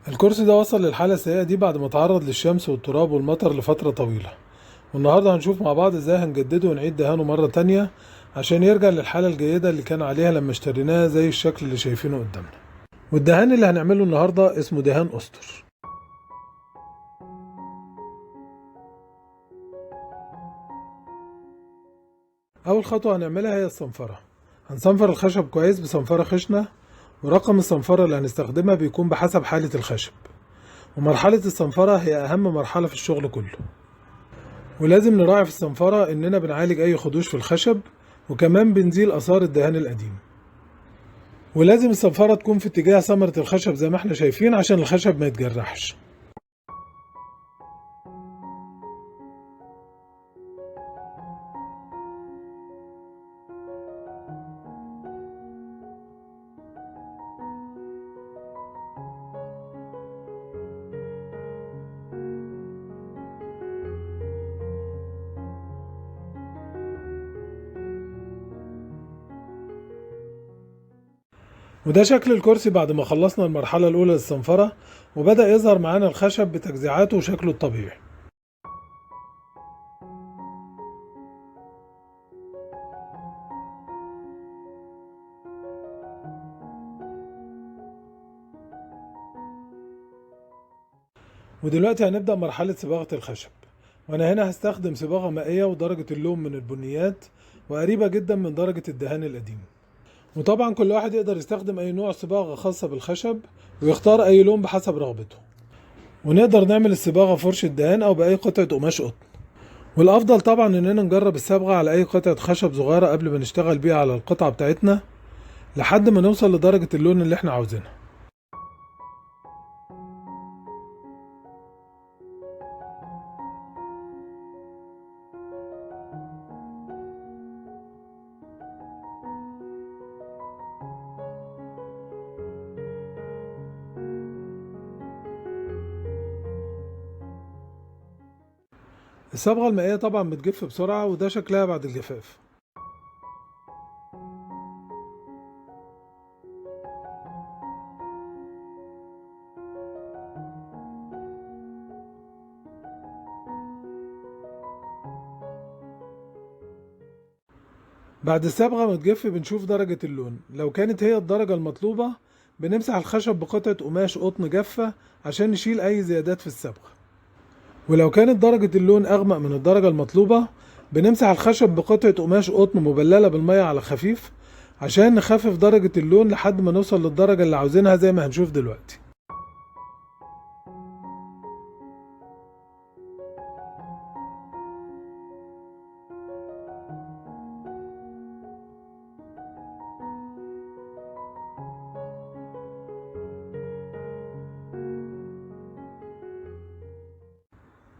الكرسي ده وصل للحالة السيئة دي بعد ما تعرض للشمس والتراب والمطر لفترة طويلة. والنهاردة هنشوف مع بعض ازاي هنجدده ونعيد دهانه مرة تانية عشان يرجع للحالة الجيدة اللي كان عليها لما اشتريناه زي الشكل اللي شايفينه قدامنا. والدهان اللي هنعمله النهاردة اسمه دهان أستر. أول خطوة هنعملها هي الصنفرة. هنصنفر الخشب كويس بصنفرة خشنة، ورقم الصنفرة اللي هنستخدمها بيكون بحسب حالة الخشب، ومرحلة الصنفرة هي أهم مرحلة في الشغل كله. ولازم نراعي في الصنفرة إننا بنعالج أي خدوش في الخشب، وكمان بنزيل آثار الدهان القديم. ولازم الصنفرة تكون في اتجاه ثمرة الخشب زي ما احنا شايفين عشان الخشب ما يتجرحش. وده شكل الكرسي بعد ما خلصنا المرحلة الأولى للصنفرة، وبدأ يظهر معانا الخشب بتجزيعاته وشكله الطبيعي. ودلوقتي هنبدأ مرحلة صباغة الخشب، وأنا هنا هستخدم صباغة مائية ودرجة اللون من البنيات، وقريبة جدا من درجة الدهان القديم. وطبعا كل واحد يقدر يستخدم أي نوع صباغة خاصة بالخشب، ويختار أي لون بحسب رغبته. ونقدر نعمل الصباغة فرشة دهان أو بأي قطعة قماش قطن. والأفضل طبعا إننا نجرب الصبغة على أي قطعة خشب صغيرة قبل ما نشتغل بيها على القطعة بتاعتنا لحد ما نوصل لدرجة اللون اللي احنا عاوزينها. الصبغة المائية طبعا بتجف بسرعة، وده شكلها بعد الجفاف. بعد الصبغة ما تجف بنشوف درجة اللون، لو كانت هي الدرجة المطلوبة بنمسح الخشب بقطعة قماش قطن جافة عشان نشيل أي زيادات في الصبغة. ولو كانت درجة اللون أغمق من الدرجة المطلوبة بنمسح الخشب بقطعة قماش قطن مبللة بالمية على خفيف عشان نخفف درجة اللون لحد ما نوصل للدرجة اللي عاوزينها زي ما هنشوف دلوقتي.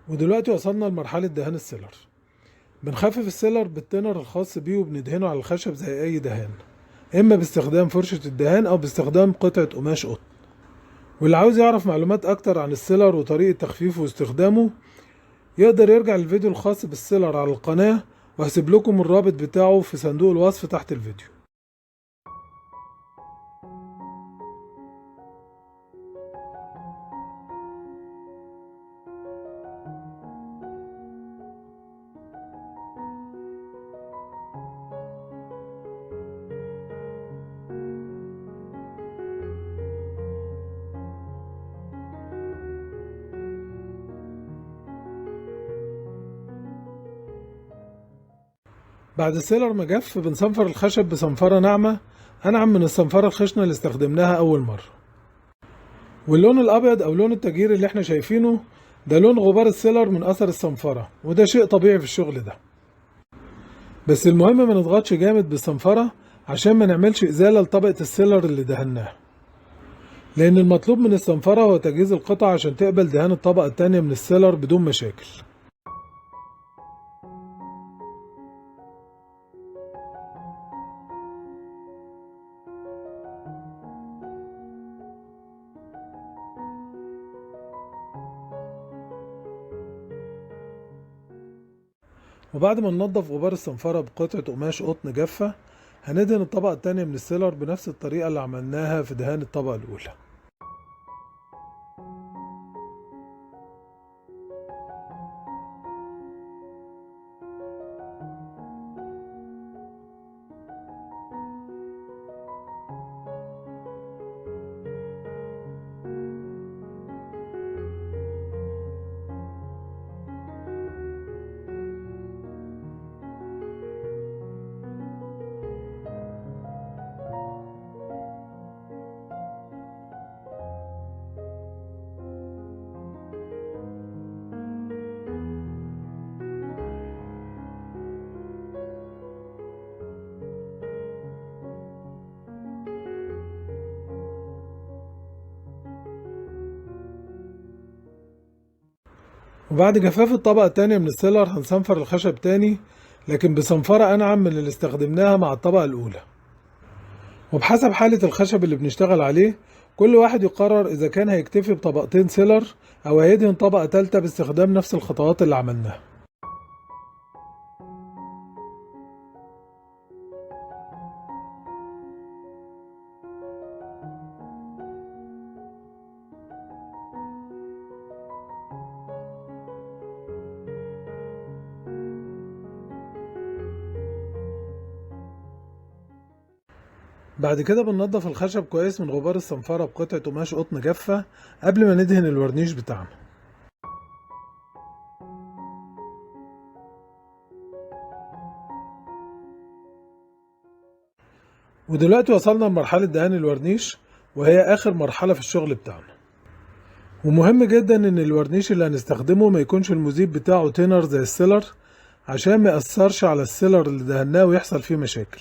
ودلوقتي وصلنا لمرحلة دهان السيلر. بنخفف السيلر بالتنر الخاص بيه وبندهنه على الخشب زي أي دهان، إما باستخدام فرشة الدهان أو باستخدام قطعة قماش قطن. واللي عاوز يعرف معلومات أكتر عن السيلر وطريقة تخفيفه واستخدامه يقدر يرجع للفيديو الخاص بالسيلر على القناة، وهسيب لكم الرابط بتاعه في صندوق الوصف تحت الفيديو. بعد السيلر ما جف بنصنفر الخشب بصنفرة ناعمة أنعم من الصنفرة الخشنة اللي استخدمناها أول مرة. واللون الأبيض أو لون التجير اللي احنا شايفينه ده لون غبار السيلر من أثر الصنفرة، وده شيء طبيعي في الشغل ده. بس المهم ما نضغطش جامد بالصنفرة عشان ما نعملش إزالة لطبقة السيلر اللي دهناها، لأن المطلوب من الصنفرة هو تجهيز القطع عشان تقبل دهان الطبقة التانية من السيلر بدون مشاكل. وبعد ما ننضف غبار الصنفرة بقطعة قماش قطن جافة هندهن الطبقة التانية من السيلر بنفس الطريقة اللي عملناها في دهان الطبقة الأولى. وبعد جفاف الطبقة التانية من السيلر هنصنفر الخشب تاني، لكن بصنفرة أنعم من اللي استخدمناها مع الطبقة الأولى. وبحسب حالة الخشب اللي بنشتغل عليه كل واحد يقرر إذا كان هيكتفي بطبقتين سيلر أو هيدهن طبقة تالتة باستخدام نفس الخطوات اللي عملناها. بعد كده بننضف الخشب كويس من غبار الصنفرة بقطعة قماش قطن جافة قبل ما ندهن الورنيش بتاعنا. ودلوقتي وصلنا لمرحلة دهان الورنيش، وهي آخر مرحلة في الشغل بتاعنا. ومهم جدا إن الورنيش اللي هنستخدمه ما يكونش المذيب بتاعه تينر زي السيلر، عشان ما يأثرش على السيلر اللي دهناه ويحصل فيه مشاكل.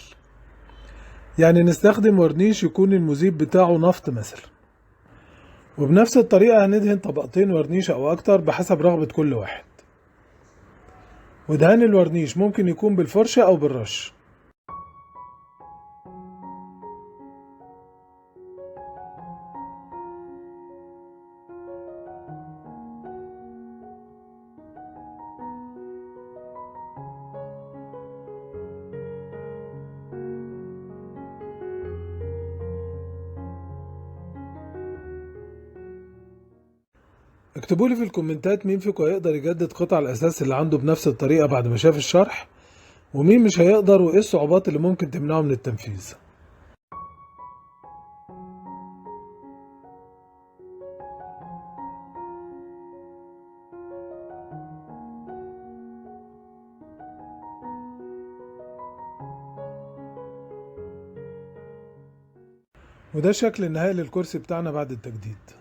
يعني نستخدم ورنيش يكون المذيب بتاعه نفط مثلا. وبنفس الطريقة هندهن طبقتين ورنيش أو أكتر بحسب رغبة كل واحد. ودهان الورنيش ممكن يكون بالفرشة أو بالرش. اكتبولي في الكومنتات مين فيكم هيقدر يجدد قطع الأساس اللي عنده بنفس الطريقة بعد ما شاف الشرح، ومين مش هيقدر، وإيه الصعوبات اللي ممكن تمنعه من التنفيذ. وده الشكل النهائي للكرسي بتاعنا بعد التجديد.